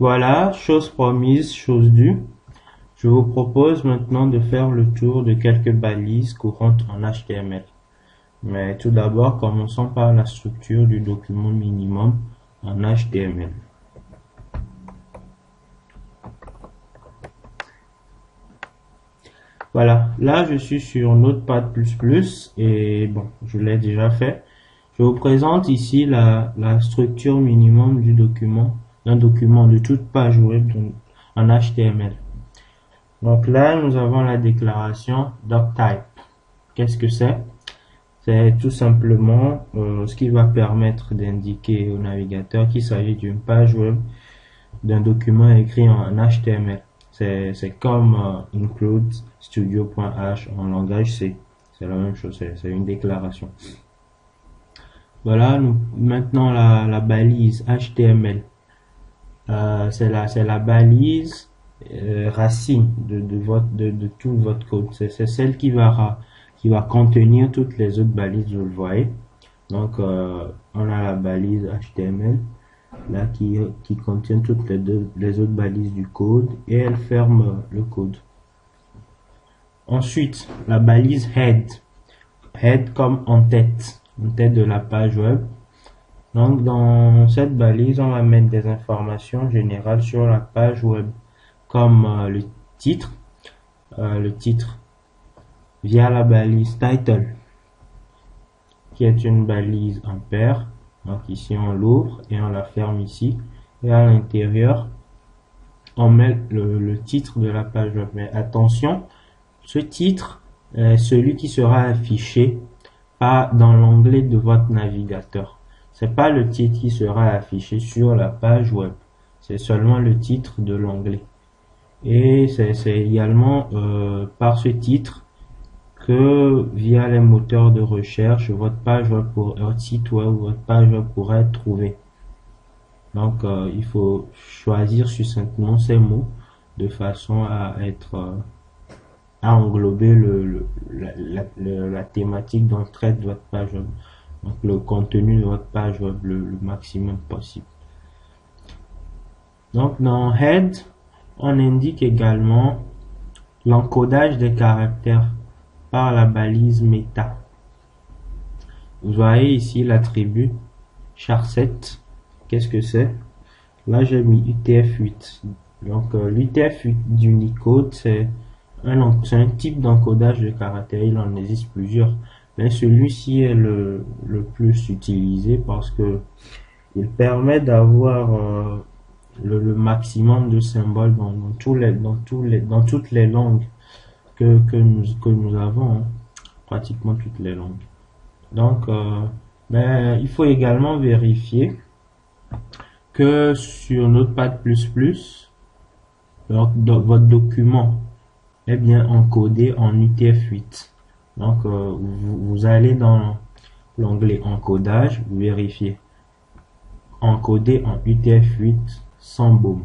Voilà, chose promise, chose due. Je vous propose maintenant de faire le tour de quelques balises courantes en HTML. Mais tout d'abord, commençons par la structure du document minimum en HTML. Voilà, là je suis sur Notepad++ et bon, je l'ai déjà fait. Je vous présente ici la structure minimum du document, d'un document de toute page web en HTML. Donc là, nous avons la déclaration doctype. Qu'est-ce que c'est? C'est tout simplement ce qui va permettre d'indiquer au navigateur qu'il s'agit d'une page web, d'un document écrit en HTML. C'est comme include studio.h en langage C. C'est la même chose, c'est une déclaration. Voilà, maintenant la balise HTML. C'est la balise racine de tout votre code. C'est celle qui va contenir toutes les autres balises, vous le voyez. Donc, on a la balise HTML là qui contient toutes les autres balises du code et elle ferme le code. Ensuite, la balise head. Head comme en tête de la page web. Donc, dans cette balise, on va mettre des informations générales sur la page web, comme le titre via la balise title, qui est une balise en paire. Donc ici, on l'ouvre et on la ferme ici. Et à l'intérieur, on met le titre de la page web. Mais attention, ce titre est celui qui sera affiché dans l'onglet de votre navigateur. C'est pas le titre qui sera affiché sur la page web. C'est seulement le titre de l'onglet. Et c'est également par ce titre que via les moteurs de recherche, votre site web ou votre page web pourra être trouvée. Donc, il faut choisir succinctement ces mots de façon à englober la thématique dont traite votre page web. Donc, le contenu de votre page web le maximum possible. Donc, dans Head, on indique également l'encodage des caractères par la balise meta. Vous voyez ici l'attribut char7. Qu'est-ce que c'est? Là, j'ai mis UTF-8. Donc, l'UTF-8 d'Unicode, c'est un type d'encodage de caractères. Il en existe plusieurs. Mais celui-ci est le plus utilisé parce que il permet d'avoir le maximum de symboles dans toutes les langues que nous avons, hein. Pratiquement toutes les langues. Donc, mais il faut également vérifier que sur Notepad++, votre document est bien encodé en UTF-8. Donc, vous allez dans l'onglet encodage, vous vérifiez encodé en UTF-8 sans boom.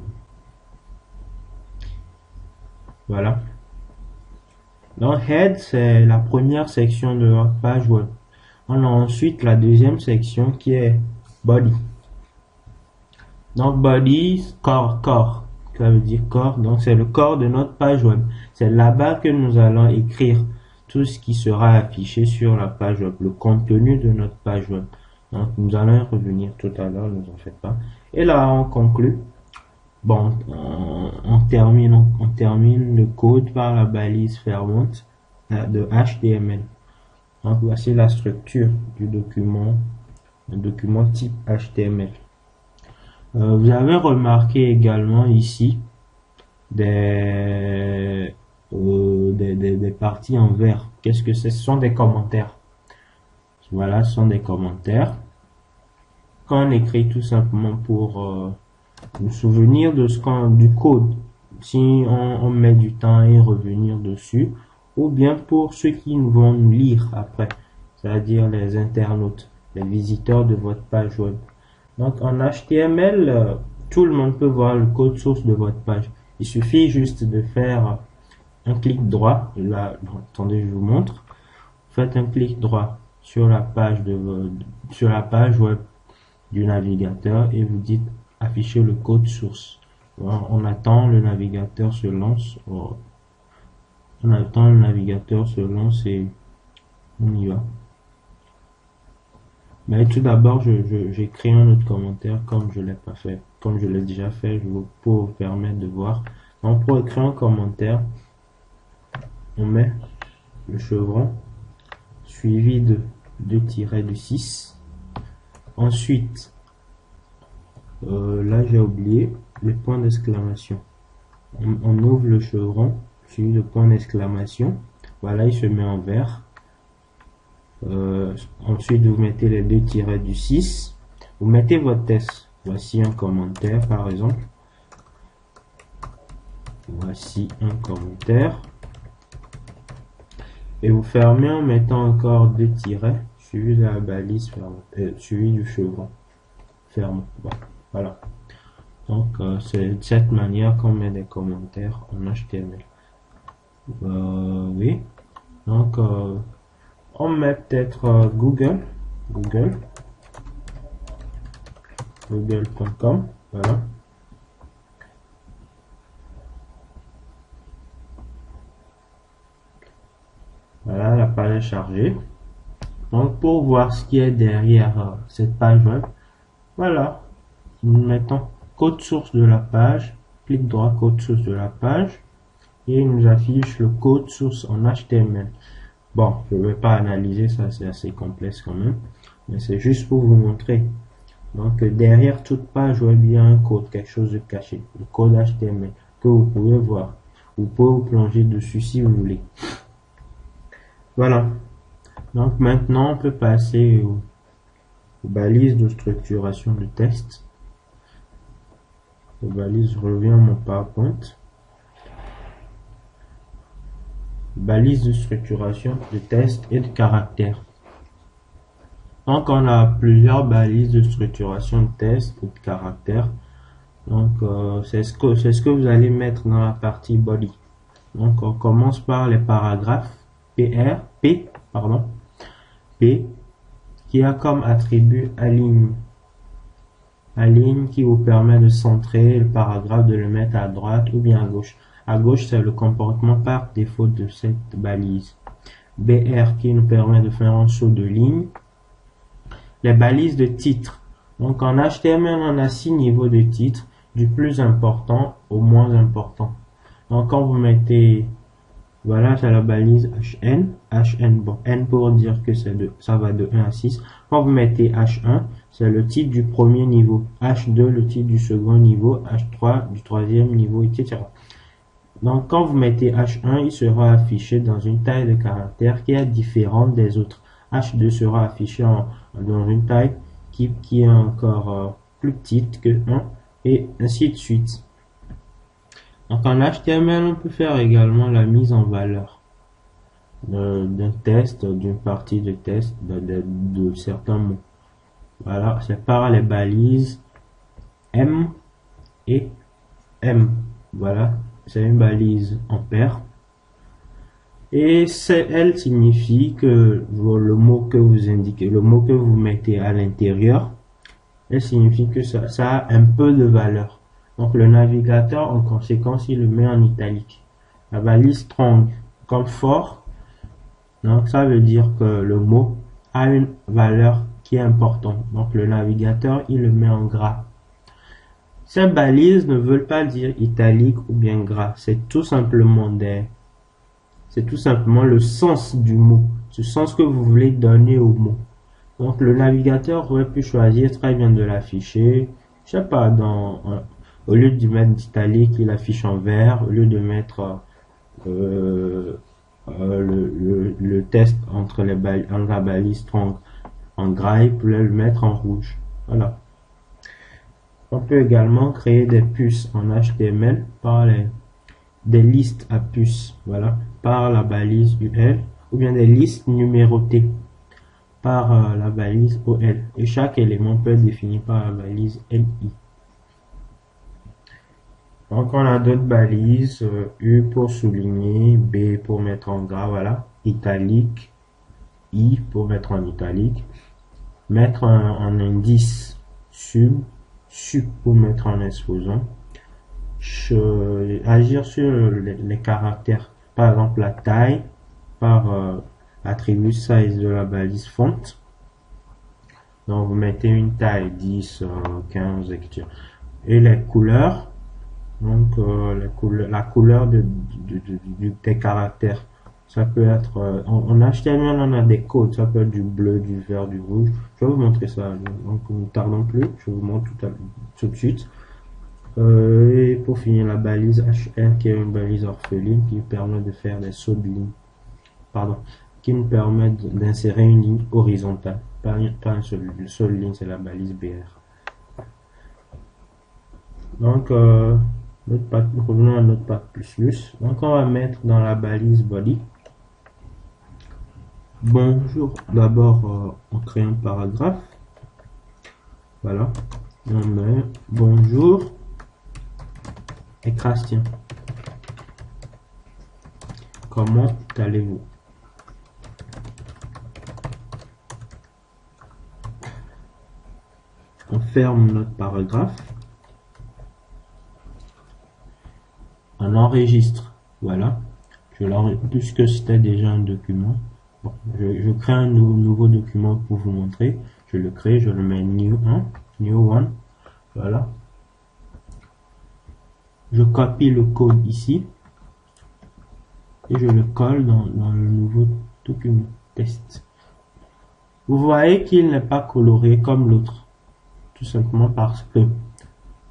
Voilà. Donc, Head, c'est la première section de votre page web. On a ensuite la deuxième section qui est Body. Donc, Body, corps. Ça veut dire corps. Donc, c'est le corps de notre page web. C'est là-bas que nous allons écrire tout ce qui sera affiché sur la page web, le contenu de notre page web. Donc, nous allons y revenir tout à l'heure, ne vous en faites pas. Et là, on conclut. Bon, on termine le code par la balise fermante de HTML. Donc, voici la structure du document, un document type HTML. Vous avez remarqué également ici des parties en vert. Qu'est-ce que c'est? Ce sont des commentaires. Voilà, ce sont des commentaires. Quand on écrit tout simplement pour nous souvenir du code, si on met du temps à y revenir dessus, ou bien pour ceux qui vont nous lire après, c'est-à-dire les internautes, les visiteurs de votre page web. Donc en HTML, tout le monde peut voir le code source de votre page. Il suffit juste de faire un clic droit. Là, attendez, je vous montre. Faites un clic droit sur la page web du navigateur et vous dites afficher le code source. On attend le navigateur se lance. On attend le navigateur se lance et on y va. Mais tout d'abord, j'écris un autre commentaire comme je l'ai pas fait, comme je l'ai déjà fait, pour vous permettre de voir. Donc pour écrire un commentaire, on met le chevron suivi de 2-6. Ensuite, là j'ai oublié le point d'exclamation. On ouvre le chevron suivi de point d'exclamation. Voilà, il se met en vert. Ensuite, vous mettez les 2-6. Vous mettez votre texte. Voici un commentaire, par exemple. Voici un commentaire. Et vous fermez en mettant encore 2 tirets suivi de la balise ferme, suivi du chevron ferme. Bon, voilà. Donc, c'est de cette manière qu'on met des commentaires en HTML. Oui. Donc, on met peut-être google.com, voilà. Voilà, la page est chargée. Donc, pour voir ce qui est derrière cette page web, voilà, nous mettons code source de la page, clic droit code source de la page, et il nous affiche le code source en HTML. Bon, je ne vais pas analyser ça, c'est assez complexe quand même, mais c'est juste pour vous montrer. Donc derrière toute page web, il y a un code, quelque chose de caché, le code HTML que vous pouvez voir. Vous pouvez vous plonger dessus si vous voulez. Voilà. Donc maintenant, on peut passer aux balises de structuration de texte. Les balises, je reviens à mon PowerPoint. Balises de structuration de texte et de caractères. Donc on a plusieurs balises de structuration de texte et de caractères. Donc c'est ce que vous allez mettre dans la partie body. Donc on commence par les paragraphes P qui a comme attribut aligne. Aligne qui vous permet de centrer le paragraphe, de le mettre à droite ou bien à gauche. À gauche, c'est le comportement par défaut de cette balise. BR qui nous permet de faire un saut de ligne. Les balises de titre. Donc en HTML, on a 6 niveaux de titre, du plus important au moins important. Donc quand vous mettez, voilà, c'est la balise HN, bon, N pour dire que ça va de 1 à 6. Quand vous mettez H1, c'est le titre du premier niveau. H2, le titre du second niveau. H3, du troisième niveau, etc. Donc, quand vous mettez H1, il sera affiché dans une taille de caractère qui est différente des autres. H2 sera affiché dans une taille qui est encore plus petite que 1, et ainsi de suite. Donc, en HTML, on peut faire également la mise en valeur d'un test, d'une partie de test, de certains mots. Voilà, c'est par les balises M et M. Voilà. C'est une balise en paire. Et elle signifie que le mot que vous indiquez, le mot que vous mettez à l'intérieur, elle signifie que ça a un peu de valeur. Donc le navigateur, en conséquence, il le met en italique. La balise strong, comme fort, donc ça veut dire que le mot a une valeur qui est importante. Donc le navigateur, il le met en gras. Ces balises ne veulent pas dire italique ou bien gras. C'est tout simplement le sens du mot. Ce sens que vous voulez donner au mot. Donc, le navigateur aurait pu choisir très bien de l'afficher. Je sais pas, au lieu de mettre italique, il affiche en vert. Au lieu de mettre le test entre la balise strong en gras, il pouvait le mettre en rouge. Voilà. On peut également créer des puces en HTML par des listes à puces, voilà, par la balise UL, ou bien des listes numérotées par la balise OL. Et chaque élément peut être défini par la balise LI. Donc on a d'autres balises, U pour souligner, B pour mettre en gras, voilà, italique, I pour mettre en italique, mettre en indice, sub pour mettre en exposant, agir sur les caractères. Par exemple, la taille par attribut size de la balise font. Donc, vous mettez une taille 10, 15, etc. Et les couleurs, donc la couleur des caractères. Ça peut être, en HTML, on a des codes. Ça peut être du bleu, du vert, du rouge. Je vais vous montrer ça. Donc, ne tardons plus. Je vous montre tout de suite. Et pour finir, la balise HR, qui est une balise orpheline qui permet de faire des sauts de ligne. Pardon. Qui nous permet d'insérer une ligne horizontale. Pas une seule ligne, c'est la balise BR. Donc, revenons à Notepad++. Donc, on va mettre dans la balise body. Bonjour. D'abord, on crée un paragraphe. Voilà. On met bonjour et Crastien. Comment allez-vous? On ferme notre paragraphe. On enregistre. Voilà. Puisque c'était déjà un document. Bon, je crée un nouveau document pour vous montrer. Je le crée, je le mets new one. Voilà. Je copie le code ici. Et je le colle dans le nouveau document test. Vous voyez qu'il n'est pas coloré comme l'autre. Tout simplement parce que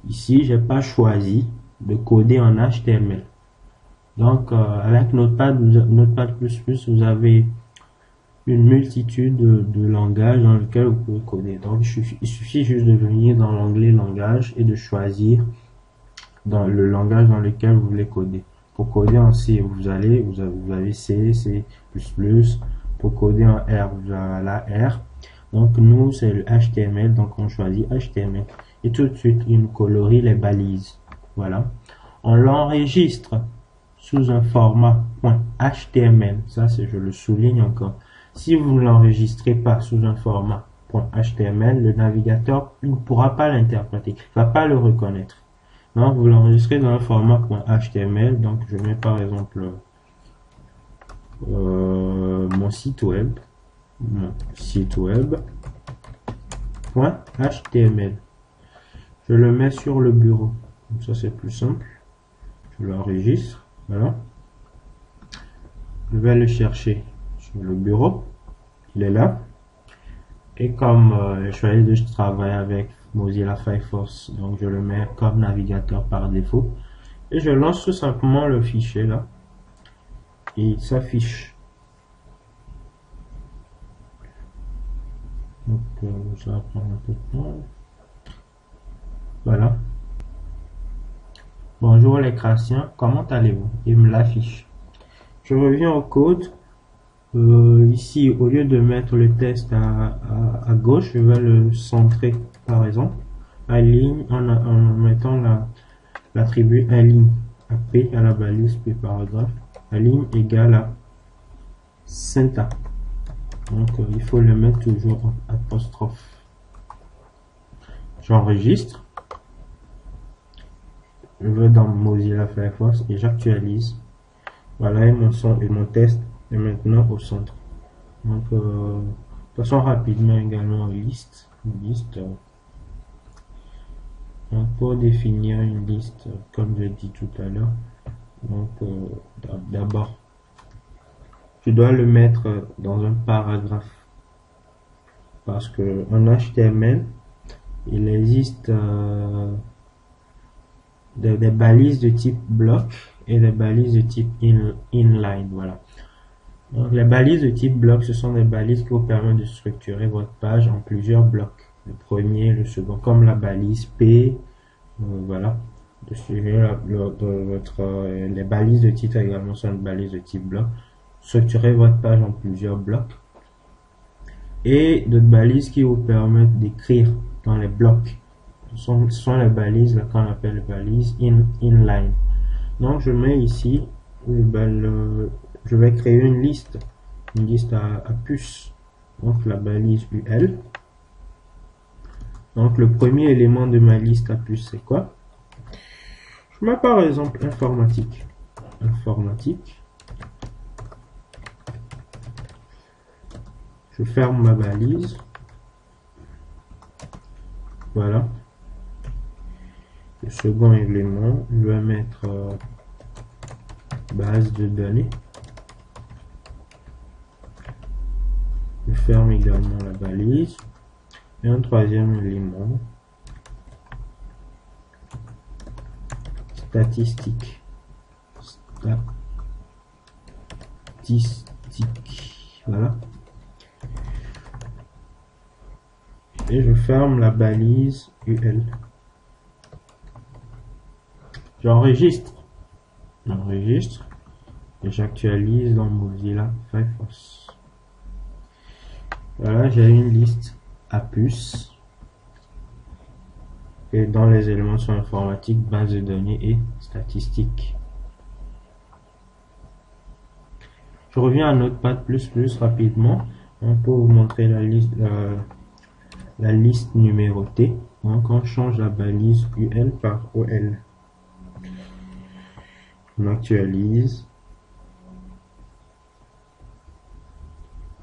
ici, j'ai pas choisi de coder en HTML. Donc, avec Notepad++, vous avez une multitude de langages dans lesquels vous pouvez coder. Donc, il suffit juste de venir dans l'onglet langage et de choisir dans le langage dans lequel vous voulez coder. Pour coder en C, vous avez C, C++. Pour coder en R, vous avez la R. Donc, nous, c'est le HTML. Donc, on choisit HTML. Et tout de suite, il nous colorie les balises. Voilà. On l'enregistre sous un format .html. Ça, je le souligne encore. Si vous ne l'enregistrez pas sous un format .html, le navigateur ne pourra pas l'interpréter. Il ne va pas le reconnaître. Donc, vous l'enregistrez dans un format .html. Donc, je mets par exemple mon site web. .html. Je le mets sur le bureau. Comme ça, c'est plus simple. Je l'enregistre. Voilà. Je vais le chercher sur le bureau. Il est là. Et comme je choisis de travailler avec Mozilla Firefox, donc je le mets comme navigateur par défaut. Et je lance tout simplement le fichier là. Et il s'affiche. Donc ça va prendre un peu de temps. Voilà. Bonjour les Crassiens, comment allez-vous? Il me l'affiche. Je reviens au code. Ici, au lieu de mettre le test à gauche, je vais le centrer par exemple à ligne en mettant l'attribut aligne à P à la balise P paragraphe. Aligne égale à center. Donc il faut le mettre toujours en apostrophe. J'enregistre. Je vais dans Mozilla Firefox et j'actualise. Voilà, et mon test est maintenant au centre. Donc, passons rapidement également une liste. Donc, pour définir une liste, comme j'ai dit tout à l'heure, donc d'abord, je dois le mettre dans un paragraphe. Parce que en HTML, il existe des balises de type bloc et des balises de type inline. Voilà. Donc, les balises de type bloc, ce sont des balises qui vous permettent de structurer votre page en plusieurs blocs. Le premier, le second, comme la balise P. Voilà. Les balises de titre également sont des balises de type bloc. Structurez votre page en plusieurs blocs. Et d'autres balises qui vous permettent d'écrire dans les blocs. Ce sont les balises qu'on appelle les balises inline. Donc je mets ici, je vais créer une liste à puces. Donc la balise UL. Donc le premier élément de ma liste à puces, c'est quoi? Je mets par exemple informatique. Informatique. Je ferme ma balise. Voilà. Le second élément, je vais mettre base de données. Je ferme également la balise. Et un troisième élément, statistique. Statistique. Voilà. Et je ferme la balise UL. J'enregistre. J'enregistre. Et j'actualise dans Mozilla Firefox. Voilà, j'ai une liste à puce. Et dans les éléments sont informatiques, base de données et statistiques. Je reviens à Notepad++ rapidement. Pour vous montrer la liste numérotée. Donc on change la balise UL par OL. On actualise.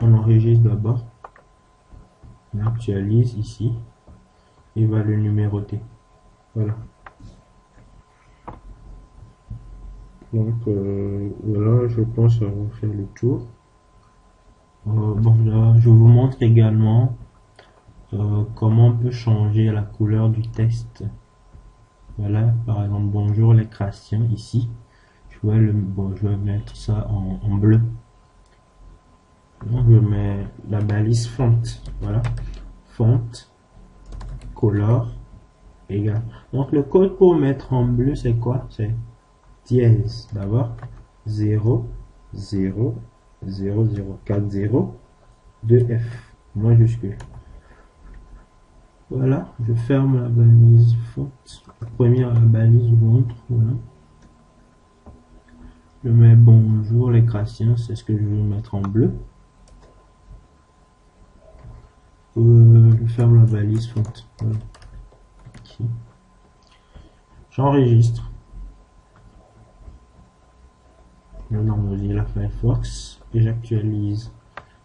On enregistre d'abord. On actualise ici. Et va le numéroter. Voilà. Donc voilà, je pense avoir fait le tour. Bon, là, je vous montre également comment on peut changer la couleur du texte. Voilà, par exemple, bonjour les Chrétiens ici. Je vais mettre ça en bleu. Donc, je mets la balise font. Voilà, font, color, égal. Donc, le code pour mettre en bleu, c'est quoi? C'est dièse. D'abord, 0, 0, 0, 0, 4, 0, 2F, majuscule. Voilà, je ferme la balise font. La première, la balise montre. Voilà. Je mets bonjour les Chrétiens, c'est ce que je veux mettre en bleu. Je ferme la balise font. Voilà. J'enregistre. Je vais dans Mozilla Firefox et j'actualise.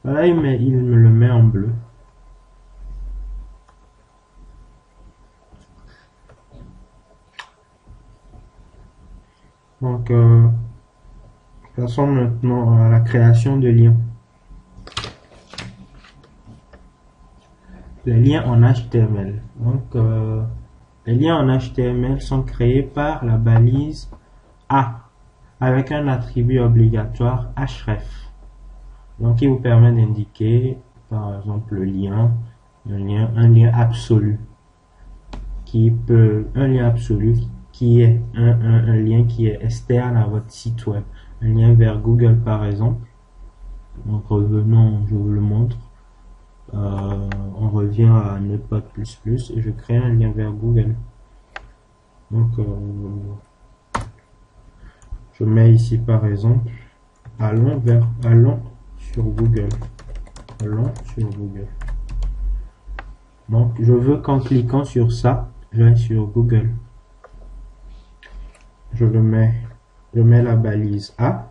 Voilà, il me le met en bleu. Donc, passons maintenant à la création de liens. Les liens en HTML. Donc, les liens en HTML sont créés par la balise A avec un attribut obligatoire href. Donc, il vous permet d'indiquer, par exemple, le lien, un lien absolu, un lien absolu qui est un lien qui est externe à votre site web, un lien vers Google par exemple. Donc revenons, je vous le montre. On revient à Notepad++ et je crée un lien vers Google. Donc je mets ici par exemple allons sur Google. Allons sur Google. Donc je veux qu'en cliquant sur ça, j'aille sur Google. Je mets la balise A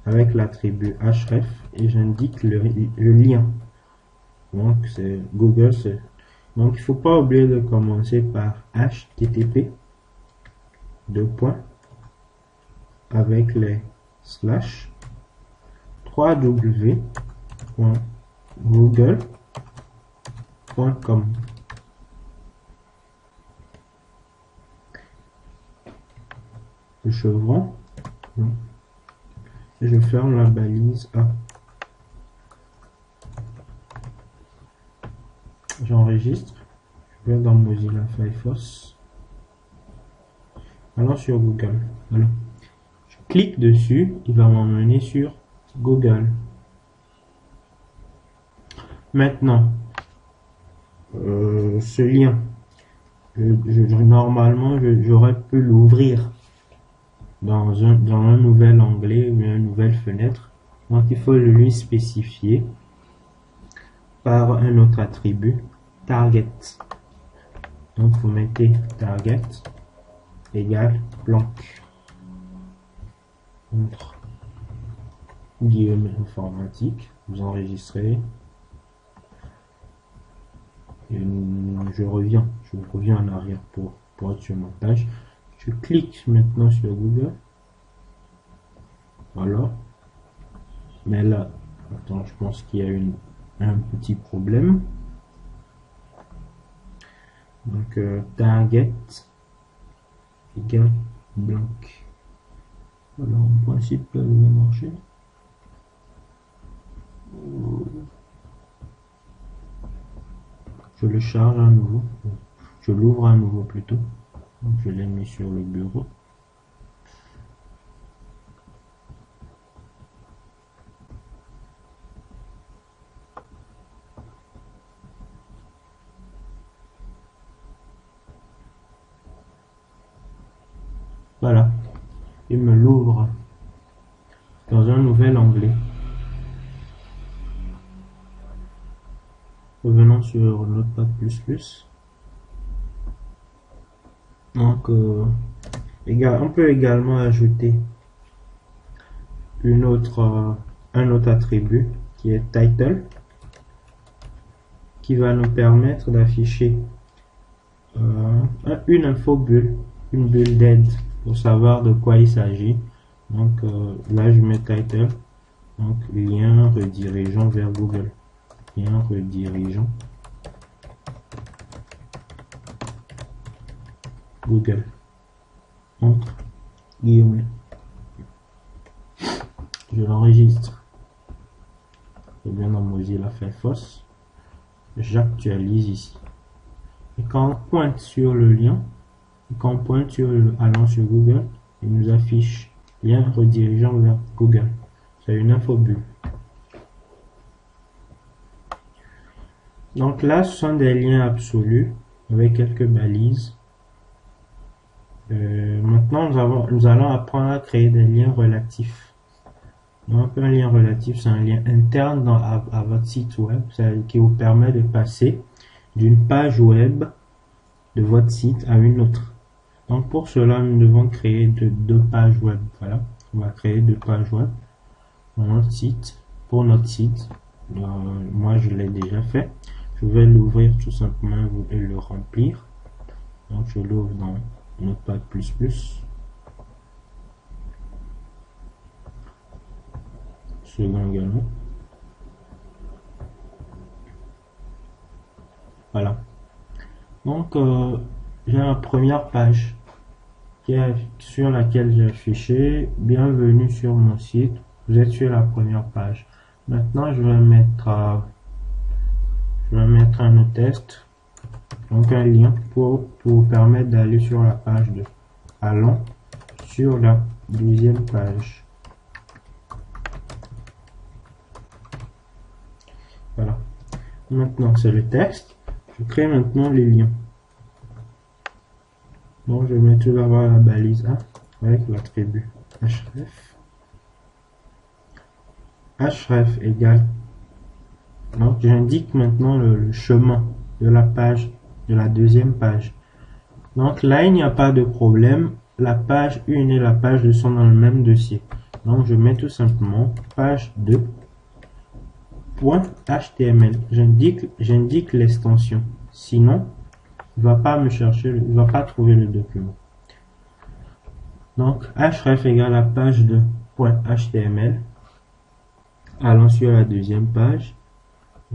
avec l'attribut href et j'indique le lien. Donc c'est Google. Donc il ne faut pas oublier de commencer par http avec les slash www.google.com. Le chevron et je ferme la balise A. J'enregistre, je vais dans Mozilla Firefox, allons sur Google. Voilà. Je clique dessus, il va m'emmener sur Google. Maintenant, ce lien, normalement, j'aurais pu l'ouvrir dans un nouvel onglet ou une nouvelle fenêtre. Donc il faut le lui spécifier par un autre attribut, target. Donc vous mettez target égale blanc. Entre guillemets informatique, vous enregistrez. Et je reviens en arrière pour être sur ma page. Je clique maintenant sur Google. Voilà. Mais là, attends, je pense qu'il y a un petit problème. Donc, target égale blanc. Voilà, en principe, ça devrait marcher. Je le charge à nouveau. Je l'ouvre à nouveau plutôt. Donc, je l'ai mis sur le bureau. Voilà. Il me l'ouvre dans un nouvel onglet. Revenons sur Notepad++. Donc, on peut également ajouter un autre attribut qui est title, qui va nous permettre d'afficher une infobulle, une bulle d'aide pour savoir de quoi il s'agit. Donc là, je mets title, donc lien redirigeant vers Google. Lien redirigeant Google. Entre guillemets. Je l'enregistre. Je viens dans Mozilla Firefox. J'actualise ici. Et quand on pointe sur le lien, quand on pointe sur allant sur Google, il nous affiche lien redirigeant vers Google. C'est une infobulle. Donc là, ce sont des liens absolus avec quelques balises. Maintenant, nous allons apprendre à créer des liens relatifs. Donc, un lien relatif, c'est un lien interne à votre site web, qui vous permet de passer d'une page web de votre site à une autre. Donc, pour cela, nous devons créer deux pages web. Voilà, on va créer deux pages web pour notre site. Moi, je l'ai déjà fait. Je vais l'ouvrir tout simplement et le remplir. Donc, je l'ouvre dans Notepad++. Second également. Voilà. Donc, j'ai la première page sur laquelle j'ai affiché bienvenue sur mon site. Vous êtes sur la première page. Maintenant, je vais mettre un autre test, donc un lien pour vous permettre d'aller sur la page 2. Allons sur la deuxième page. Voilà. Maintenant, c'est le texte. Je crée maintenant les liens. Donc, je vais tout d'abord la balise A avec l'attribut href. Href égale. Donc, j'indique maintenant le chemin de la page, de la deuxième page. Donc, là, il n'y a pas de problème. La page 1 et la page 2 sont dans le même dossier. Donc, je mets tout simplement page 2. .html. J'indique l'extension. Sinon, il va pas me chercher, il va pas trouver le document. Donc, href égale la page de .html. Allons sur la deuxième page.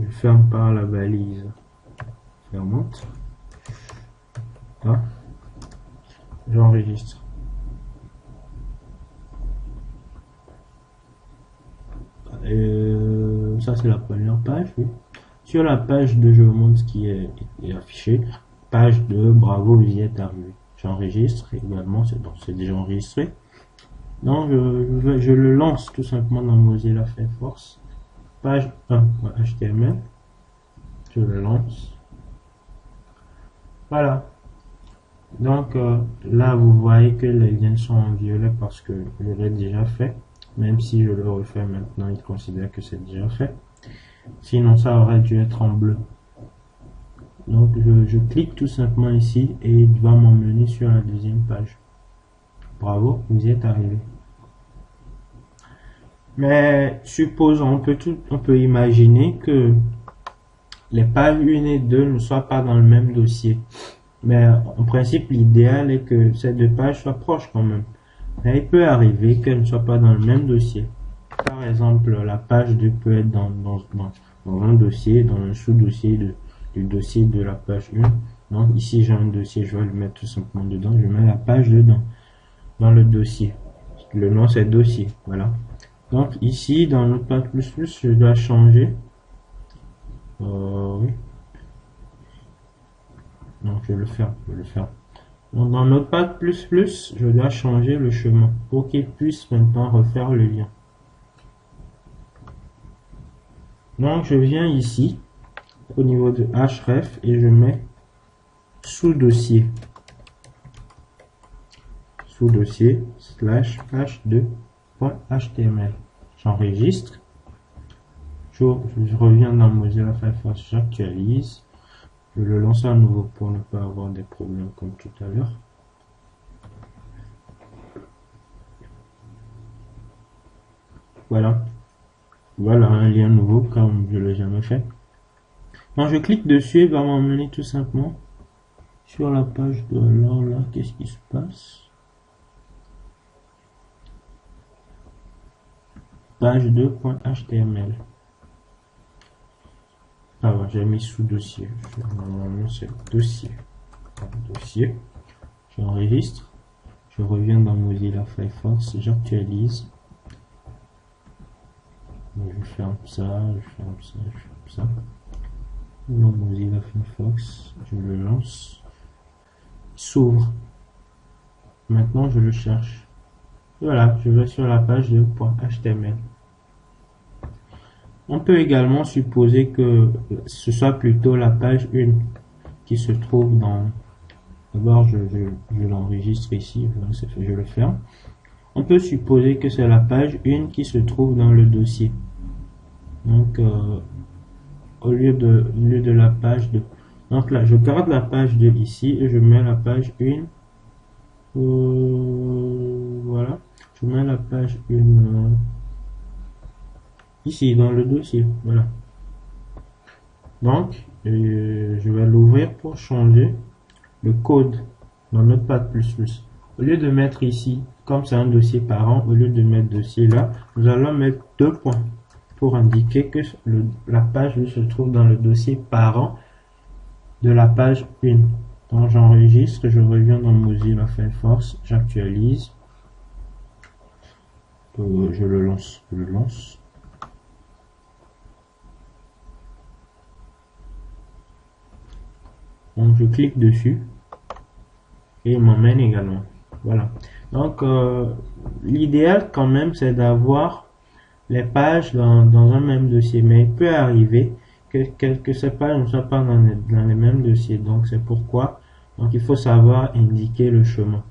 Je ferme par la balise fermante. Là, j'enregistre. Ça, c'est la première page. Oui. Sur la page 2, je vous montre ce qui est affiché. Page 2, bravo, vous y êtes arrivé. J'enregistre également, c'est déjà enregistré. Donc, je le lance tout simplement dans Mozilla Firefox. Page 1, HTML. Je le lance. Voilà. Donc, là, vous voyez que les liens sont en violet parce que je l'ai déjà fait. Même si je le refais maintenant, il considère que c'est déjà fait. Sinon, ça aurait dû être en bleu. Donc, je clique tout simplement ici et il va m'emmener sur la deuxième page. Bravo, vous y êtes arrivé. Mais supposons, on peut imaginer que les pages 1 et 2 ne soient pas dans le même dossier. Mais en principe, l'idéal est que ces deux pages soient proches quand même. Mais il peut arriver qu'elles ne soient pas dans le même dossier. Par exemple, la page 2 peut être dans un dossier, dans un sous-dossier du dossier de la page 1. Donc ici, j'ai un dossier, je vais le mettre tout simplement dedans. Je mets la page dedans, dans le dossier. Le nom, c'est dossier. Voilà. Donc ici, dans Notepad++, je dois changer. Oui. Donc je vais le faire. Donc dans Notepad++, je dois changer le chemin pour qu'il puisse maintenant refaire le lien. Donc je viens ici au niveau de href et je mets sous-dossier /h2.html. J'enregistre. Je reviens dans Mozilla Firefox, j'actualise. Je le lance à nouveau pour ne pas avoir des problèmes comme tout à l'heure. Voilà. Voilà un lien nouveau comme je ne l'ai jamais fait. Quand je clique dessus, il va m'emmener tout simplement sur la page de alors là. Qu'est-ce qui se passe? Page 2.html. Ah ouais, j'ai mis sous dossier. Normalement c'est dossier. Dossier. J'enregistre. Je reviens dans Mozilla Firefox. J'actualise. Je ferme ça. Dans Mozilla Firefox, je le lance. Il s'ouvre. Maintenant, je le cherche. Voilà, je vais sur la page de .html. On peut également supposer que ce soit plutôt la page 1 qui se trouve dans... D'abord, je l'enregistre ici, je le ferme. On peut supposer que c'est la page 1 qui se trouve dans le dossier. Donc, au lieu de la page 2. Donc là, je garde la page 2 ici et je mets la page 1. Voilà. Je mets la page 1 ici dans le dossier. Voilà. Donc, je vais l'ouvrir pour changer le code dans Notepad++. Au lieu de mettre ici, comme c'est un dossier parent, au lieu de mettre dossier là, nous allons mettre 2 points pour indiquer que la page se trouve dans le dossier parent de la page 1. Donc j'enregistre, je reviens dans Mozilla Firefox, j'actualise, je le lance. Donc je clique dessus et il m'emmène également. Voilà. Donc l'idéal quand même c'est d'avoir les pages dans un même dossier, mais il peut arriver que ces pages ne soient pas dans les mêmes dossiers. Donc c'est pourquoi il faut savoir indiquer le chemin.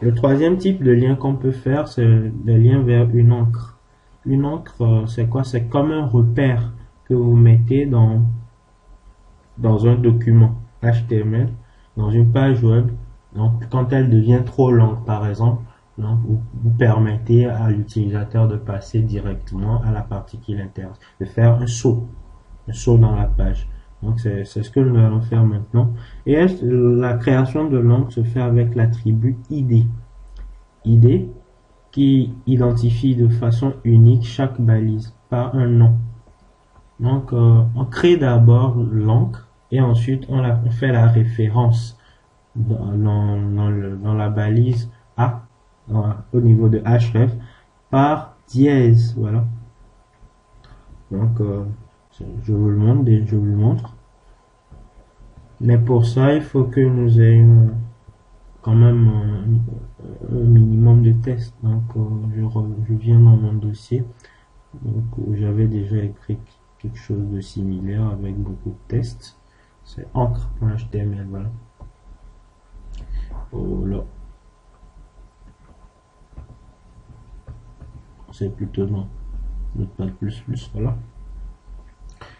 Le troisième type de lien qu'on peut faire, c'est le lien vers une encre. Une encre, c'est quoi? C'est comme un repère que vous mettez dans un document HTML, dans une page web. Donc quand elle devient trop longue, par exemple, donc, vous permettez à l'utilisateur de passer directement à la partie qui l'intéresse, de faire un saut dans la page. Donc c'est ce que nous allons faire maintenant. Et la création de l'encre se fait avec l'attribut ID. ID qui identifie de façon unique chaque balise par un nom. Donc on crée d'abord l'encre et ensuite on fait la référence dans la balise A. Au niveau de href par dièse. Voilà. Donc je vous le montre. Mais pour ça, il faut que nous ayons quand même un minimum de tests. Donc je viens dans mon dossier. Donc j'avais déjà écrit quelque chose de similaire avec beaucoup de tests. C'est encre.html. Voilà. Voilà. C'est plutôt non, Notepad++, voilà.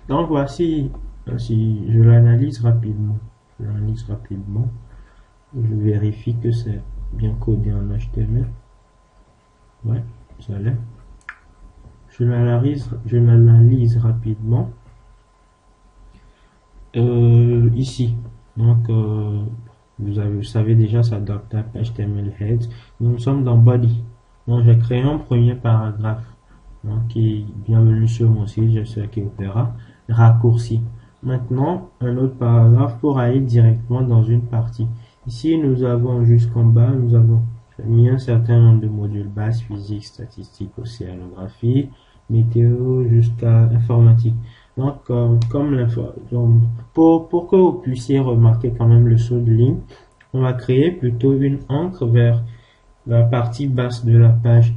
Donc voici, si je l'analyse rapidement, je vérifie que c'est bien codé en HTML. Ouais, ça l'est. Je l'analyse rapidement. Ici, donc vous savez déjà, ça doit taper HTML head. Nous sommes dans body. Donc j'ai créé un premier paragraphe. Donc bienvenue sur mon site, je suis qui Opera. Raccourci. Maintenant, un autre paragraphe pour aller directement dans une partie. Ici, nous avons jusqu'en bas, nous avons mis un certain nombre de modules base, physique, statistique, océanographie, météo, jusqu'à informatique. Donc, pour que vous puissiez remarquer quand même le saut de ligne, on va créer plutôt une encre vers la partie basse de la page.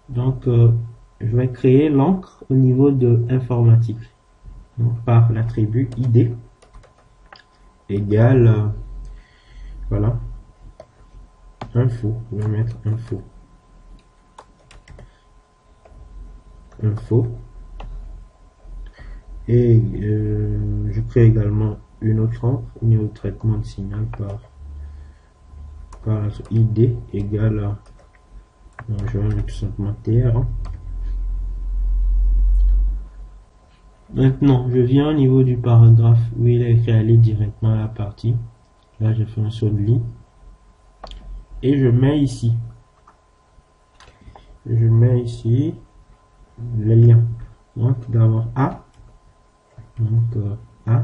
Donc, je vais créer l'encre au niveau de informatique. Donc, par l'attribut id égale, voilà, info. Je vais mettre info. Et je crée également une autre encre au niveau de traitement de signal par id égale, je vais mettre tout simplement tr. Maintenant, je viens au niveau du paragraphe où il est écrit aller directement à la partie. Là, je fais un saut de ligne. Et je mets ici. Le lien. Donc, d'abord A. Donc, A.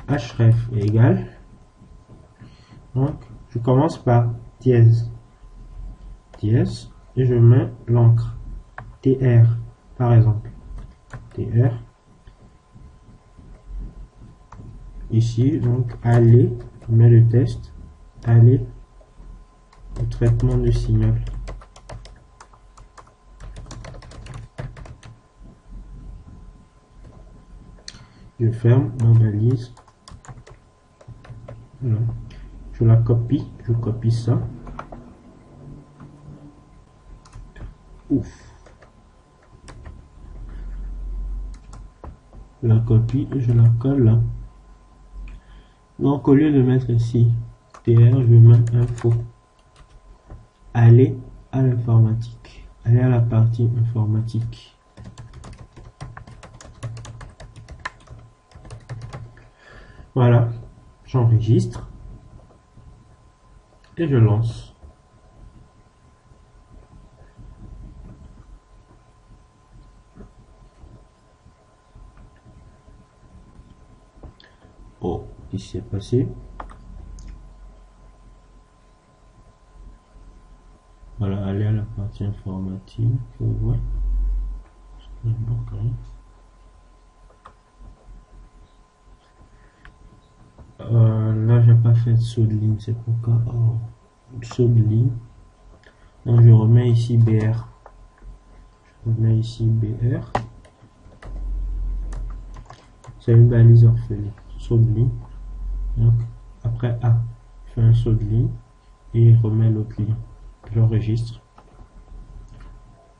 href égale. Donc, je commence par dièse. Dièse. Et je mets l'encre. TR, par exemple. TR. Ici, donc, aller, je mets le test, aller, au traitement de signal. Je ferme ma balise. Voilà. Je la copie, je copie ça. Ouf. Je la copie et je la colle là. Donc au lieu de mettre ici TR, je vais mettre info. Aller à l'informatique. Aller à la partie informatique. Voilà. J'enregistre. Et je lance. Oh, qu'est-ce qui s'est passé? Voilà, aller à la partie informatique. Ouais. Là, j'ai pas fait de saut de ligne, c'est pourquoi. Oh, saut de ligne. Donc, je remets ici BR. Je remets ici BR. C'est une balise orpheline. Saut de ligne. Donc, après A, je fais un saut de ligne et je remets l'autre ligne. J'enregistre.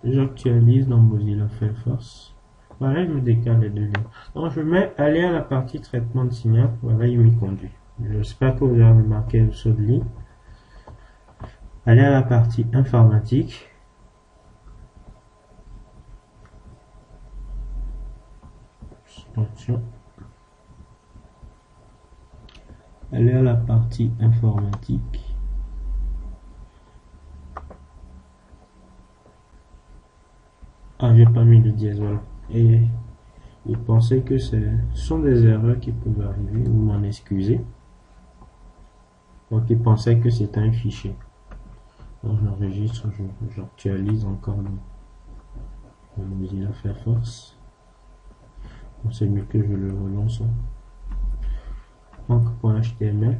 J'actualise dans Mozilla Firefox. Voilà, je me décale les deux lignes. Donc, je mets aller à la partie traitement de signal. Voilà, il m'y conduit. J'espère que vous avez remarqué le saut de ligne. Aller à la partie informatique. Attention. Aller à la partie informatique. Ah, j'ai pas mis le dièse, voilà. Et il pensait que ce sont des erreurs qui pouvaient arriver, vous m'en excusez. Donc il pensait que c'était un fichier. Donc j'enregistre, j'actualise encore mon Mozilla Firefox. Donc c'est mieux que je le relance. Donc .html.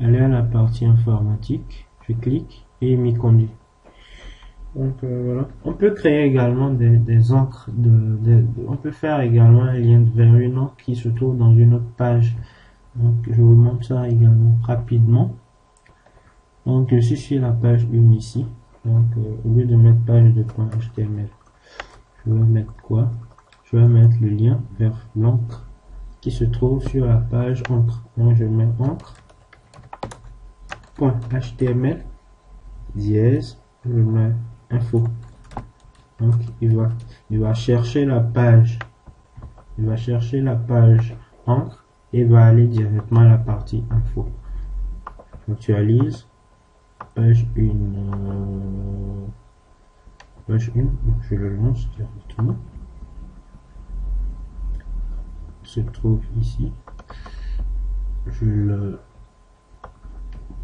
Aller à la partie informatique, je clique et il m'y conduit. Donc voilà. On peut créer également des encres, on peut faire également un lien vers une encre qui se trouve dans une autre page. Donc je vous montre ça également rapidement. Donc je suis sur la page 1 ici. Donc, au lieu de mettre page de .html, je vais mettre quoi? Je vais mettre le lien vers l'encre qui se trouve sur la page encre. Donc, je mets encre.html dièse, je mets info. Donc, il va chercher la page. Il va chercher la page encre et va aller directement à la partie info. J'actualise. Page 1. Page 1. Je le lance directement. Se trouve ici. Je le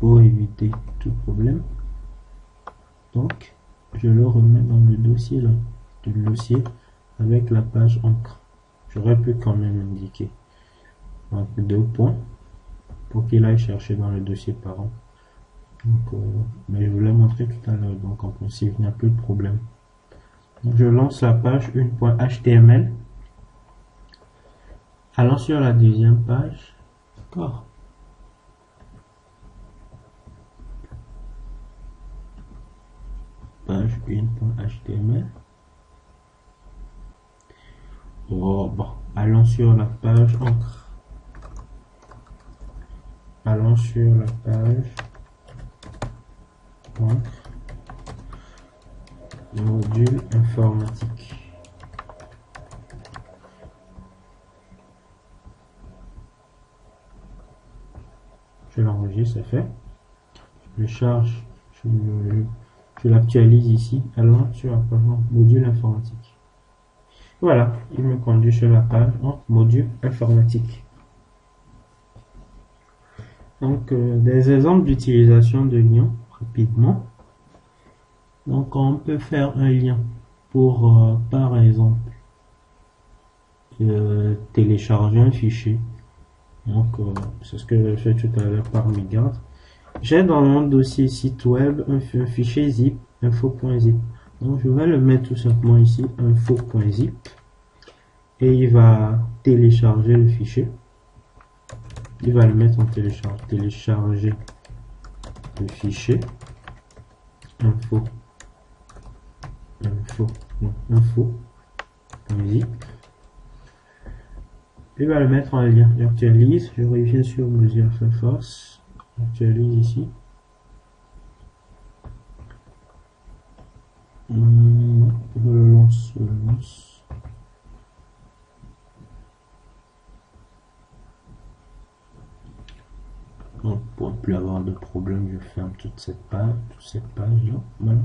pour éviter tout problème. Donc, je le remets dans le dossier là, le dossier avec la page encre. J'aurais pu quand même indiquer donc 2 points pour qu'il aille chercher dans le dossier parent. Donc, mais je vous l'ai montré tout à l'heure, donc en principe il n'y a plus de problème. Donc, je lance la page 1.html. Allons sur la deuxième page. D'accord. Page 1.html. Oh, bon. Allons sur la page encre. Allons sur la page encre. Module informatique. Je l'enregistre, c'est fait. Je charge, je l'actualise ici. Allons sur la page module informatique. Voilà, il me conduit sur la page module informatique. Donc, des exemples d'utilisation de liens rapidement. Donc, on peut faire un lien pour, par exemple, télécharger un fichier. Donc, c'est ce que j'ai fait tout à l'heure par mégarde. J'ai dans mon dossier site web un fichier zip, info.zip. Donc, je vais le mettre tout simplement ici, info.zip. Et il va télécharger le fichier. Il va le mettre en télécharge. Télécharger le fichier. Info.zip. Il va le mettre en lien. J'actualise. Je reviens sur Mozilla Firefox. J'actualise ici. Je le lance. Donc, pour ne plus avoir de problème, je ferme toute cette page là. Voilà.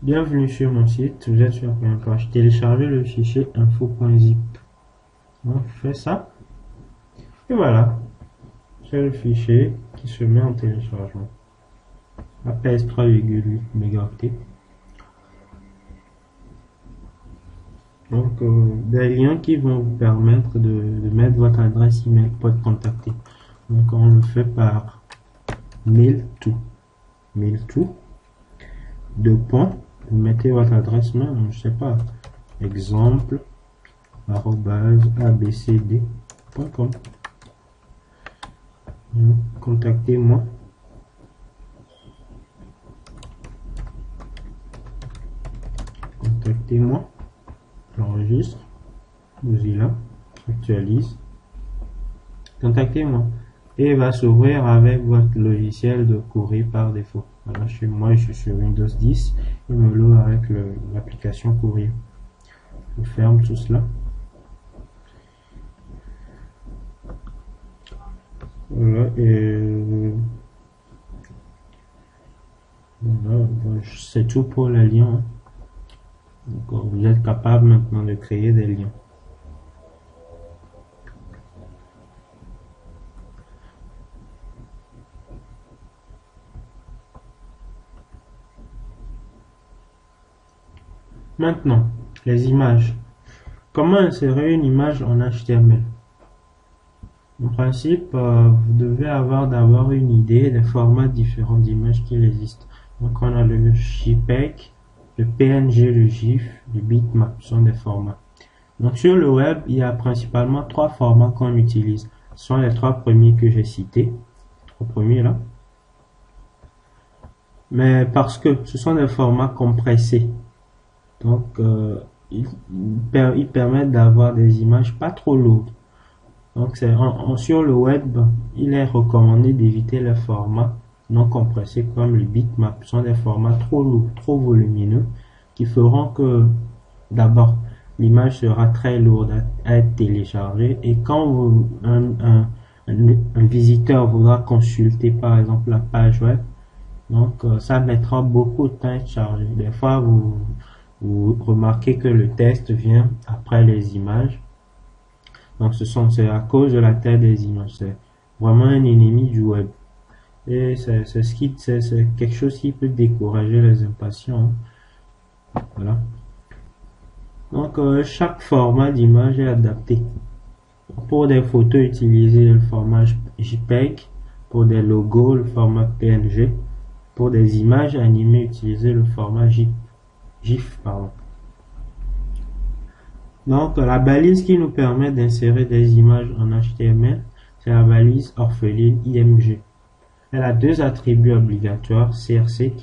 Bienvenue sur mon site. Vous êtes sur la première page. Téléchargez le fichier info.zip. Donc, je fais ça. Et voilà. C'est le fichier qui se met en téléchargement. APS 3,8 mégaoctets. Donc, des liens qui vont vous permettre de mettre votre adresse email pour être contacté. Donc, on le fait par mail to. Deux points. Vous mettez votre adresse mail, je sais pas, exemple @abcd.com. Contactez-moi. J'enregistre. Mozilla. Actualise. Contactez-moi. Et il va s'ouvrir avec votre logiciel de courrier par défaut. Voilà, chez moi, je suis sur Windows 10. Il me l'ouvre avec l'application courrier. Je ferme tout cela. Voilà, et voilà, c'est tout pour les liens. Donc, vous êtes capable maintenant de créer des liens. Maintenant, les images. Comment insérer une image en HTML? En principe, vous devez avoir d'abord une idée des formats différents d'images qui existent. Donc, on a le JPEG, le PNG, le GIF, le bitmap, sont des formats. Donc, sur le web, il y a principalement 3 formats qu'on utilise. Ce sont les 3 premiers que j'ai cités. 3 premiers là. mais parce que ce sont des formats compressés. Donc, ils permettent d'avoir des images pas trop lourdes. Donc, sur le web, il est recommandé d'éviter les formats non compressés comme le bitmap. Ce sont des formats trop lourds, trop volumineux, qui feront que, d'abord, l'image sera très lourde à être téléchargée. Et quand un visiteur voudra consulter, par exemple, la page web, donc ça mettra beaucoup de temps à être chargé. Des fois, vous remarquez que le texte vient après les images. Donc c'est à cause de la taille des images. C'est vraiment un ennemi du web. Et c'est quelque chose qui peut décourager les impatients. Voilà. Donc chaque format d'image est adapté. Pour des photos, utilisez le format JPEG. Pour des logos, le format PNG. Pour des images animées, utilisez le format GIF. Donc, la balise qui nous permet d'insérer des images en HTML, c'est la balise orpheline IMG. Elle a deux attributs obligatoires, CRC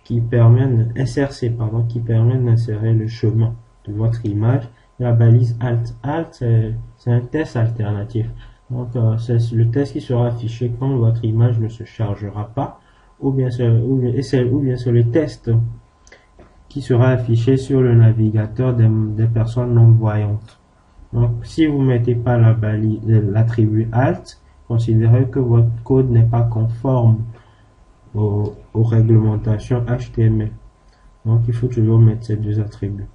qui permet qui permet d'insérer le chemin de votre image, et la balise alt. Alt, c'est un test alternatif. Donc, c'est le test qui sera affiché quand votre image ne se chargera pas, ou bien c'est le test qui sera affiché sur le navigateur des personnes non-voyantes. Donc, si vous ne mettez pas l'attribut alt, considérez que votre code n'est pas conforme aux réglementations HTML. Donc, il faut toujours mettre ces deux attributs.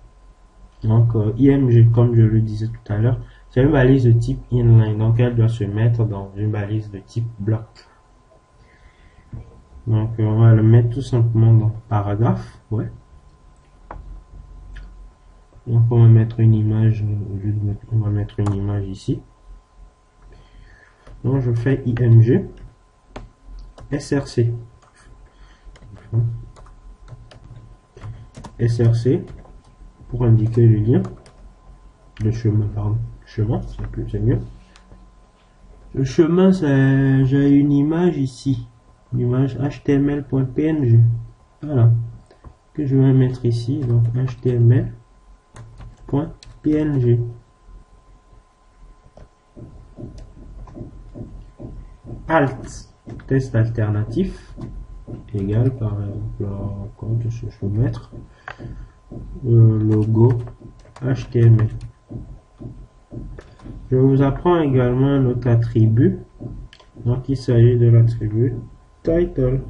Donc, IMG, comme je le disais tout à l'heure, c'est une balise de type inline. Donc, elle doit se mettre dans une balise de type bloc. Donc, on va le mettre tout simplement dans paragraphe. Ouais. Donc on va mettre une image, on va mettre une image ici. Donc je fais IMG SRC. SRC pour indiquer le lien. Le chemin, pardon. Chemin, c'est mieux. Le chemin, c'est, j'ai une image ici. Une image HTML.png. Voilà. Que je vais mettre ici. Donc HTML. .png. Alt, test alternatif, égal par exemple, je vais mettre logo HTML. Je vous apprends également un autre attribut. Donc il s'agit de l'attribut title.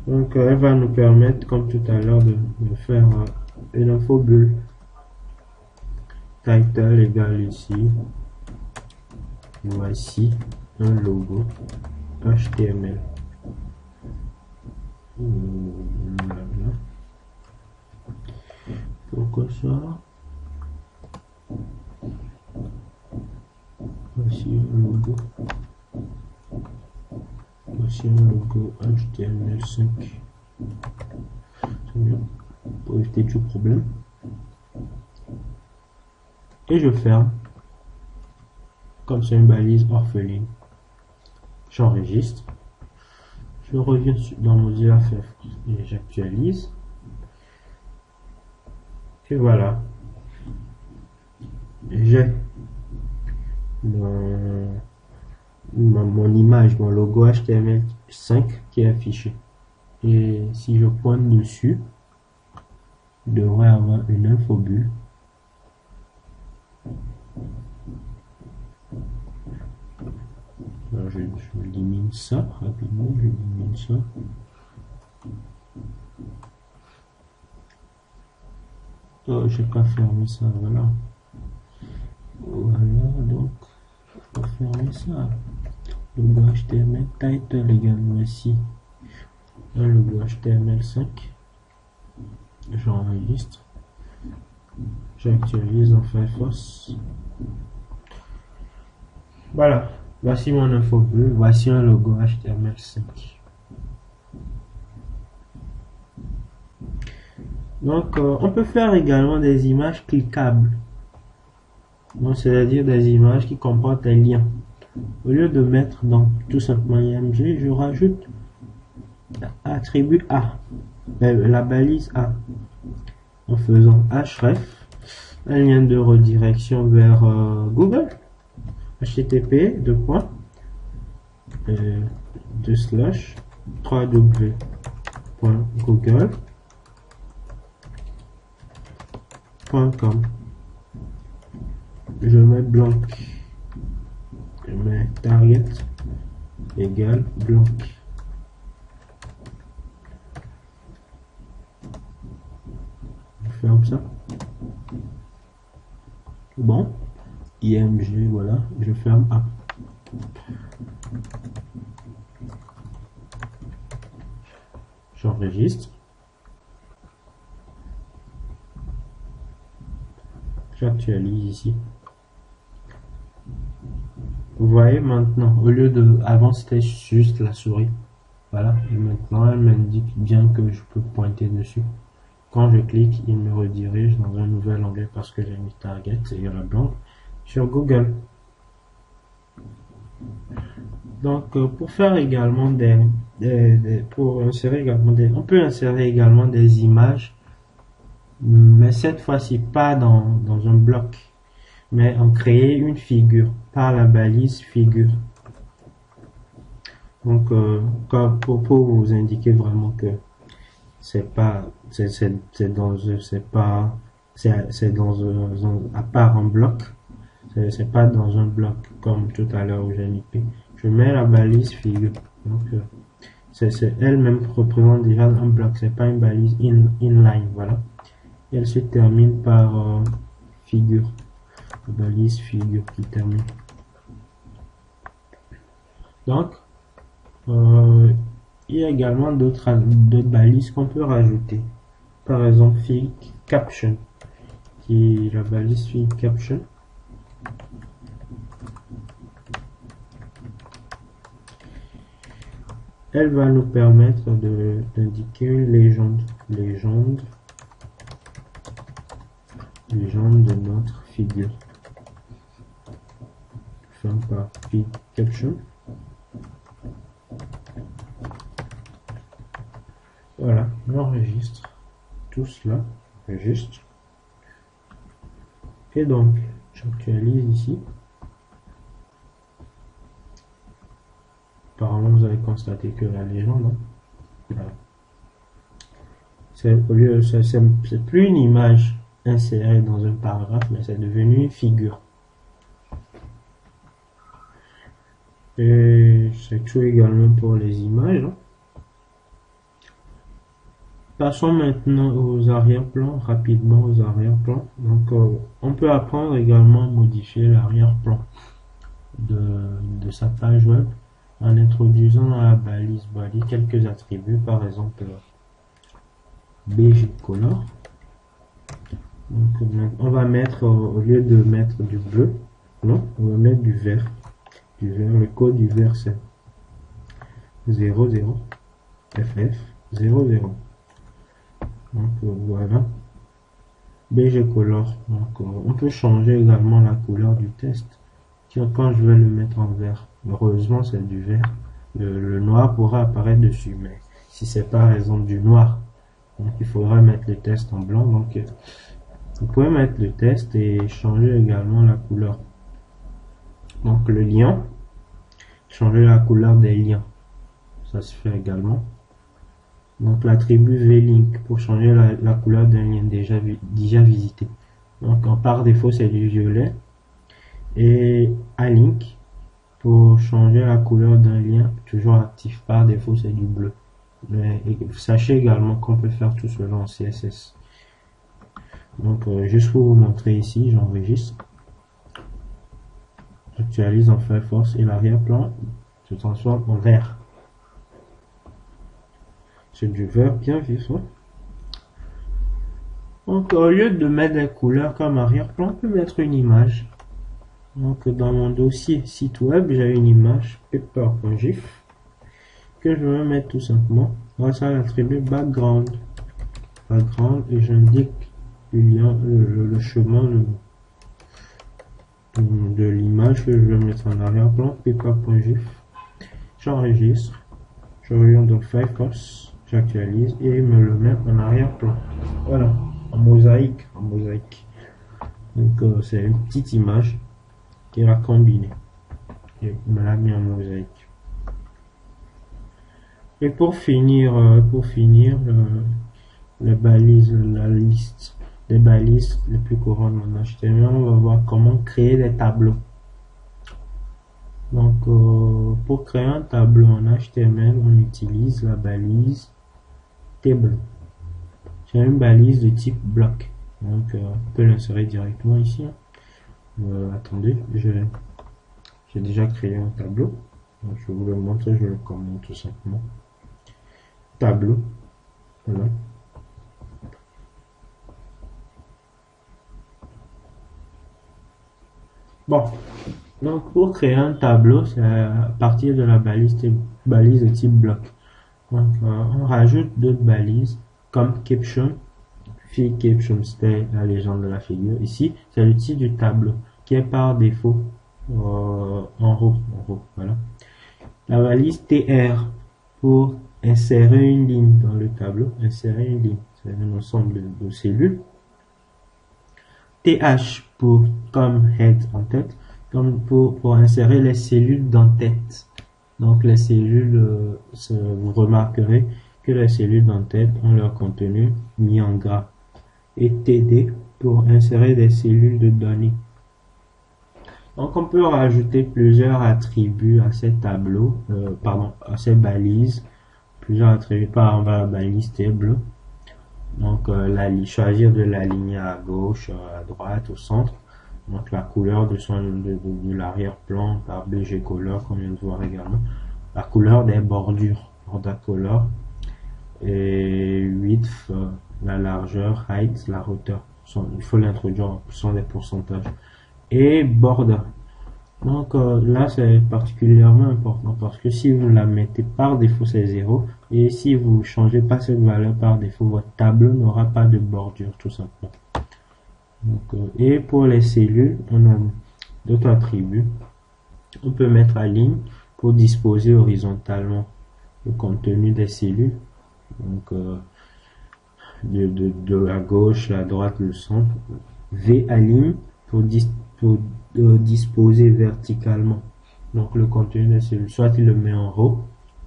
Donc elle va nous permettre, comme tout à l'heure, de faire une infobulle. Title égale ici. Voici un logo HTML. Voilà. Pourquoi ça? Voici un logo. Voici un logo HTML5. C'est bien. Pour éviter tout problème. Et je ferme. Comme c'est une balise orpheline. J'enregistre. Je reviens dans Mozilla Firefox et j'actualise. Et voilà. J'ai mon image, mon logo HTML5 qui est affiché. Et si je pointe dessus, je devrais avoir une infobulle. Alors je élimine ça rapidement, j'élimine ça. Oh, j'ai pas fermé ça, voilà. Voilà, donc, je vais fermer ça. Logo HTML title également ici. Un logo HTML5. J'enregistre. J'actualise en Firefox. Voilà. Voici mon infobulle. Voici un logo HTML5. Donc, on peut faire également des images cliquables. Donc, c'est-à-dire des images qui comportent un lien. Au lieu de mettre donc tout simplement IMG, je rajoute attribut A, la balise A, en faisant href, un lien de redirection vers Google, http www.google.com. Je mets blanc, je mets target égale blanc. Je ferme ça. Bon, img, voilà, je ferme A. J'enregistre. J'actualise ici. Vous voyez maintenant, au lieu de, avant c'était juste la souris. Voilà, et maintenant elle m'indique bien que je peux pointer dessus. Quand je clique, il me redirige dans un nouvel onglet parce que j'ai mis target et la blanc sur Google. Donc pour faire également pour insérer également on peut insérer également des images, mais cette fois-ci pas dans un bloc, mais en créer une figure par la balise figure. Donc pour vous indiquer vraiment que c'est pas à part un bloc, c'est pas dans un bloc comme tout à l'heure où j'ai mis P. Je mets la balise figure. Donc c'est elle-même représente déjà un bloc, c'est pas une balise inline, voilà. Et elle se termine par figure, la balise figure qui termine. Donc il y a également d'autres balises qu'on peut rajouter. Par exemple, fig caption, qui est la balise fig caption. Elle va nous permettre d'indiquer une légende de notre figure. Ferme par fig caption. Voilà, on enregistre tout cela, enregistre. Et donc, j'actualise ici. Apparemment, vous avez constaté que la légende, hein, voilà. C'est plus une image insérée dans un paragraphe, mais c'est devenu une figure. Et c'est tout également pour les images, hein. Passons maintenant aux arrière-plans, rapidement aux arrière-plans. Donc, on peut apprendre également à modifier l'arrière-plan de sa page web en introduisant à la balise body quelques attributs, par exemple BG color. Donc, on va mettre, au lieu de mettre du bleu, non, on va mettre du vert. Le code du vert c'est 00 FF 00. Donc voilà, BG color. Donc on peut changer également la couleur du test. Quand je vais le mettre en vert, heureusement c'est du vert, le noir pourra apparaître dessus, mais si c'est par exemple du noir, donc il faudra mettre le test en blanc. Donc vous pouvez mettre le test et changer également la couleur. Donc le lien, changer la couleur des liens, ça se fait également. Donc l'attribut vlink pour changer la couleur d'un lien déjà visité. Donc par défaut c'est du violet. Et alink pour changer la couleur d'un lien toujours actif, par défaut c'est du bleu. Mais sachez également qu'on peut faire tout cela en CSS. Donc juste pour vous montrer ici, j'enregistre, j'actualise en Firefox et l'arrière-plan se transforme en vert. C'est du vert bien vif, hein. Donc au lieu de mettre des couleurs comme arrière-plan, on peut mettre une image. Donc dans mon dossier site web, j'ai une image paper.gif que je vais mettre tout simplement grâce à l'attribut background, et j'indique le chemin de l'image que je vais mettre en arrière-plan, paper.gif. J'enregistre, Je reviens dans Firefox, j'actualise et me le met en arrière-plan. Voilà, en mosaïque, en mosaïque. Donc c'est une petite image qui a combiné. Et me l'a mis en mosaïque. Et pour finir, les balises, la liste des balises les plus courantes en HTML, on va voir comment créer des tableaux. Donc, pour créer un tableau en HTML, on utilise la balise table. J'ai une balise de type bloc. Donc, on peut l'insérer directement ici. Attendez, j'ai déjà créé un tableau. Donc, je vais vous le montrer, je le commente tout simplement. Tableau. Voilà. Bon, donc pour créer un tableau, c'est à partir de la balise de type bloc. Donc on rajoute d'autres balises comme caption, caption, c'était la légende de la figure. Ici, c'est le titre du tableau qui est par défaut en haut, voilà. La balise tr pour insérer une ligne dans le tableau, insérer une ligne, c'est un ensemble de cellules. TH pour comme head en tête, comme pour insérer les cellules d'en-tête. Donc les cellules, vous remarquerez que les cellules d'en-tête ont leur contenu mis en gras. Et TD pour insérer des cellules de données. Donc on peut rajouter plusieurs attributs à ces tableaux, à ces balises, plusieurs attributs par exemple la balise table. Donc choisir de l'aligner à gauche, à droite, au centre. Donc la couleur de l'arrière-plan par BG Color, comme on vient de voir également. La couleur des bordures, border color. Et width, la largeur, height, la hauteur. Il faut l'introduire, ce sont des pourcentages. Et border. Donc là c'est particulièrement important parce que si vous la mettez par défaut c'est 0 et si vous changez pas cette valeur par défaut, votre tableau n'aura pas de bordure tout simplement. Donc, et pour les cellules, on a d'autres attributs. On peut mettre à ligne pour disposer horizontalement le contenu des cellules. Donc de la gauche, la droite, le centre. V à ligne pour disposer verticalement. Donc le contenu des cellules, soit il le met en haut,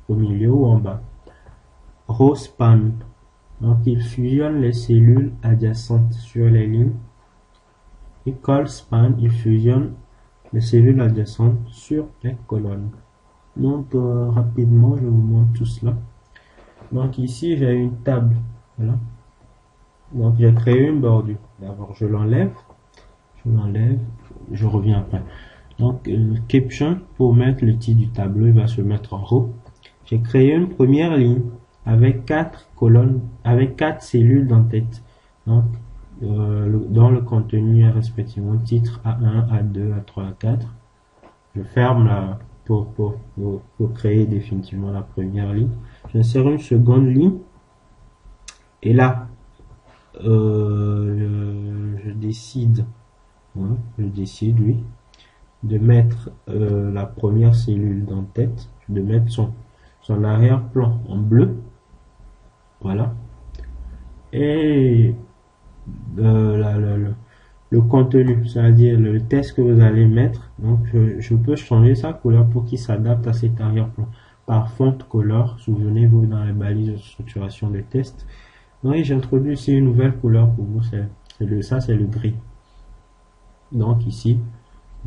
au milieu ou en bas. Row span. Donc il fusionne les cellules adjacentes sur les lignes. Et col span, il fusionne les cellules adjacentes sur les colonnes. Donc rapidement, je vous montre tout cela. Donc ici, j'ai une table. Voilà. Donc j'ai créé une bordure. D'abord, je l'enlève, je reviens après. Donc caption, pour mettre le titre du tableau, il va se mettre en haut. J'ai créé une première ligne avec 4 colonnes, avec 4 cellules d'en-tête. Donc dans le contenu est respectivement titre A1, A2, A3, A4. Je ferme là pour créer définitivement la première ligne. J'insère une seconde ligne et là je décide oui de mettre la première cellule d'en-tête, de mettre son arrière-plan en bleu, voilà, et le contenu, c'est-à-dire le texte que vous allez mettre. Donc je peux changer sa couleur pour qu'il s'adapte à cet arrière-plan par font color. Souvenez-vous, dans les balises de structuration de test. Donc j'introduis ici une nouvelle couleur pour vous, c'est le gris. Donc ici,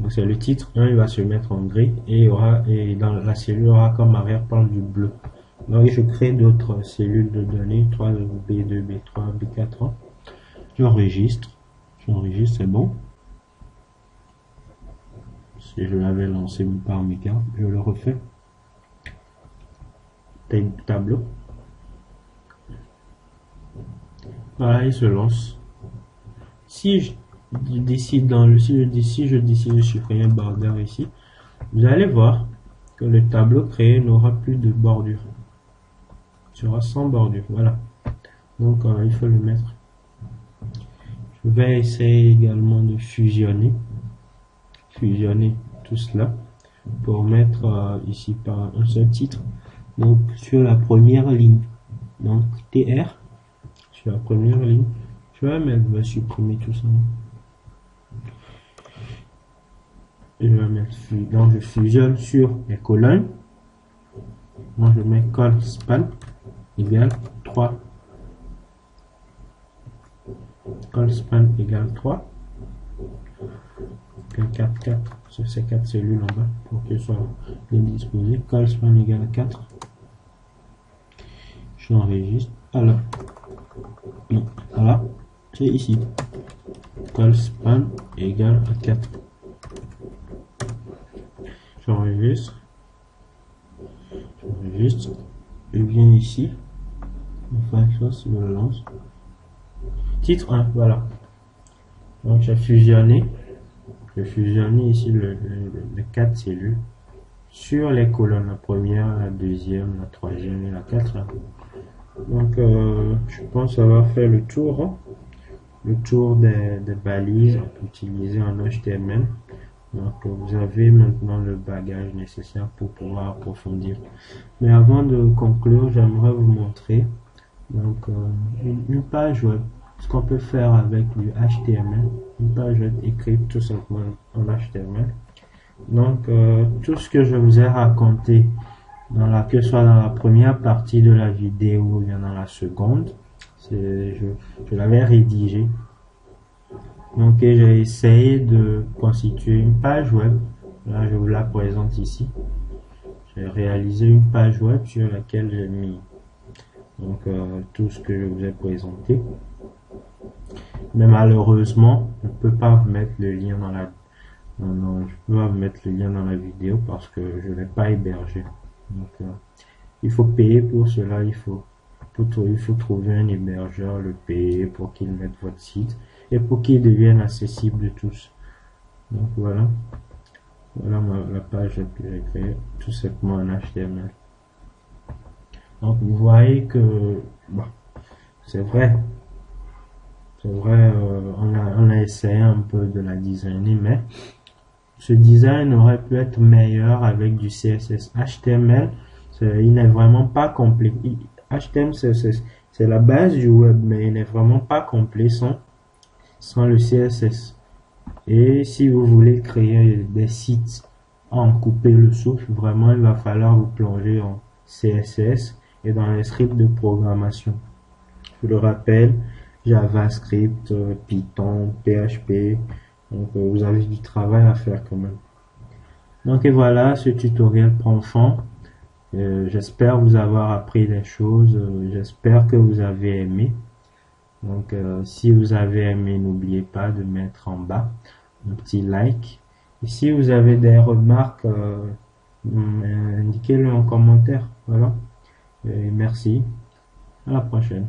c'est le titre 1, il va se mettre en gris et dans la cellule aura comme arrière-plan du bleu. Donc je crée d'autres cellules de données, 3 B2, B3, B4. J'enregistre, c'est bon. Si je l'avais lancé par méga, je le refais. Tableau. Voilà, il se lance. Si je décide de supprimer un border ici, vous allez voir que le tableau créé n'aura plus de bordure. Il sera sans bordure, voilà. Donc il faut le mettre. Je vais essayer également de fusionner tout cela pour mettre ici par un seul titre. Donc sur la première ligne, donc TR sur la première ligne, je vais supprimer tout ça. Je vais mettre, donc je fusionne sur les colonnes. Moi je mets col span égale 3. Col span égale 3. 4, 4 sur ces 4 cellules en bas pour qu'elles soient bien disposées. Col span égale 4. J'enregistre. Alors, non, voilà, c'est ici. Col span égale à 4. J'enregistre. Je viens ici. Enfin, je me lance. Titre 1, voilà. Donc j'ai fusionné. Je fusionne ici les 4 cellules sur les colonnes, la première, la deuxième, la troisième et la 4. Donc je pense avoir fait le tour, hein. Le tour des balises. On peut utiliser un HTML. Donc vous avez maintenant le bagage nécessaire pour pouvoir approfondir. Mais avant de conclure, j'aimerais vous montrer donc une page web. Ce qu'on peut faire avec du HTML, une page web écrite tout simplement en HTML. Donc tout ce que je vous ai raconté, que ce soit dans la première partie de la vidéo ou bien dans la seconde, je l'avais rédigé. Donc j'ai essayé de constituer une page web. Là je vous la présente ici. J'ai réalisé une page web sur laquelle j'ai mis donc tout ce que je vous ai présenté. Mais malheureusement, je ne peux pas vous mettre le lien dans la je peux pas vous mettre le lien dans la vidéo parce que je ne l'ai pas hébergé. Donc il faut payer pour cela. Il faut trouver un hébergeur, le payer pour qu'il mette votre site et pour qu'il devienne accessible de tous. Donc voilà la page que j'ai créée tout simplement en HTML. Donc vous voyez que c'est vrai, on a essayé un peu de la designer, mais ce design aurait pu être meilleur avec du CSS. HTML, il n'est vraiment pas complet. HTML, c'est la base du web, mais il n'est vraiment pas complet sans le CSS. Et si vous voulez créer des sites en couper le souffle, vraiment, il va falloir vous plonger en CSS et dans les scripts de programmation. Je le rappelle, JavaScript, Python, PHP. Donc vous avez du travail à faire quand même. Donc et voilà, ce tutoriel prend fin. J'espère vous avoir appris des choses. J'espère que vous avez aimé. Donc si vous avez aimé, n'oubliez pas de mettre en bas un petit like. Et si vous avez des remarques, indiquez-le en commentaire. Voilà. Et merci. À la prochaine.